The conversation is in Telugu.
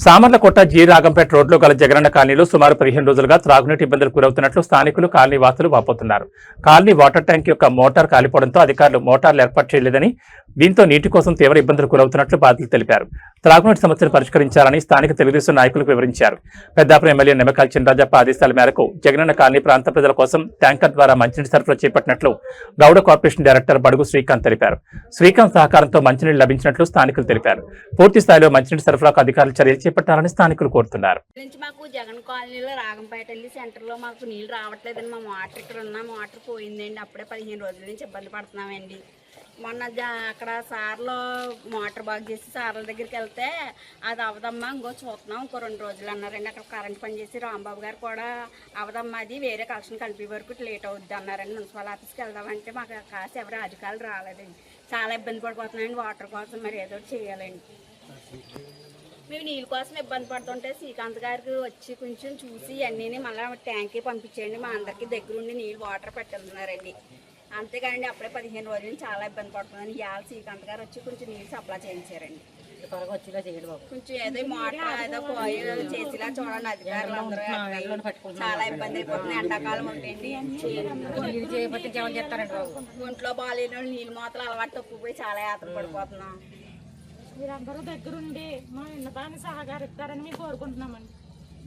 సామర్లకోట జి రాగంపేట రోడ్లో గల జగనన్న కాలనీలో సుమారు 15 రోజులుగా త్రాగునీటి ఇబ్బందులు గురవుతున్నట్లు స్థానికులు కాలనీ వాసులు వాపోతున్నారు. కాలనీ వాటర్ ట్యాంక్ యొక్క మోటార్ కాలిపోవడంతో అధికారులు మోటార్లు ఏర్పాటు చేయలేదని, దీంతో నీటి కోసం తీవ్ర ఇబ్బందులు గురవుతున్నట్లు బాధితులు తెలిపారు. త్రాగునీటి సమస్యను పరిష్కరించాలని స్థానిక తెలుగుదేశం నాయకులకు వివరించారు. పెద్దాపురం ఎమ్మెల్యే నిమ్మకాయల చినరాజప్ప ఆదేశాల మేరకు జగనన్న కాలనీ ప్రాంత ప్రజల కోసం ట్యాంకర్ ద్వారా మంచినీటి సరఫరా చేపట్టినట్లు గౌడ కార్పొరేషన్ డైరెక్టర్ బడుగు శ్రీకాంత్ తెలిపారు. శ్రీకాంత్ సహకారంతో మంచినీళ్లు లభించినట్లు స్థానికులు తెలిపారు. పూర్తి స్థాయిలో మంచినీటి సరఫరాకు అధికారులు చర్యలు చేపట్టాలని స్థానికులు కోరుతున్నారు. మాకు జగన్ కాలనీలో రాగంపేట వెళ్ళి సెంటర్లో మాకు నీళ్ళు రావట్లేదని మా మోటార్ ఇక్కడ ఉన్న మోటార్ పోయిందండి. అప్పుడే 15 రోజుల నుంచి ఇబ్బంది పడుతున్నామండి. మొన్న అక్కడ సార్లో మోటార్ బాగు చేసి సార్ల దగ్గరికి వెళ్తే అది అవదమ్మా ఇంకో చూస్తున్నాం ఇంకో 2 రోజులు అన్నారండి. అక్కడ కరెంట్ పని చేసి రాంబాబు గారు కూడా అవదమ్మా అది వేరే కలెక్షన్ కలిపే వరకు లేట్ అవుద్ది అన్నారండి. మున్సిపల్ ఆఫీస్కి వెళ్దామంటే మాకు కాసి ఎవరు అధికారులు రాలేదండి. చాలా ఇబ్బంది పడిపోతున్నాయండి వాటర్ కోసం. మరి ఏదో చేయాలండి. మేము నీళ్ళ కోసం ఇబ్బంది పడుతుంటే శ్రీకాంత్ గారికి వచ్చి కొంచెం చూసి అన్నీ మళ్ళీ ట్యాంక్కి పంపించేయండి, మా అందరికీ దగ్గరుండి నీళ్ళు వాటర్ పెట్టేస్తున్నారండి. అంతేకాండి అప్పుడే 15 రోజుల నుంచి చాలా ఇబ్బంది పడుతుందని ఇవాళ శ్రీకాంత్ గారు వచ్చి కొంచెం నీళ్ళు సప్లై చేయించారండి. కొంచెం ఏదో మోటార్ ఏదో చేసేలా చూడండి అధికారులు అందరూ. చాలా ఇబ్బంది అయిపోతుంది. ఎండాకాలం ఒకటండి ఒంట్లో బాగాలేని నీళ్ళు మాత్రం అలవాటు తప్పిపోయి చాలా యాత్ర పడిపోతున్నాం. మీరందరూ దగ్గరుండి మా ఉన్నతాన్ని సహకరిస్తారని మేము కోరుకుంటున్నామండి.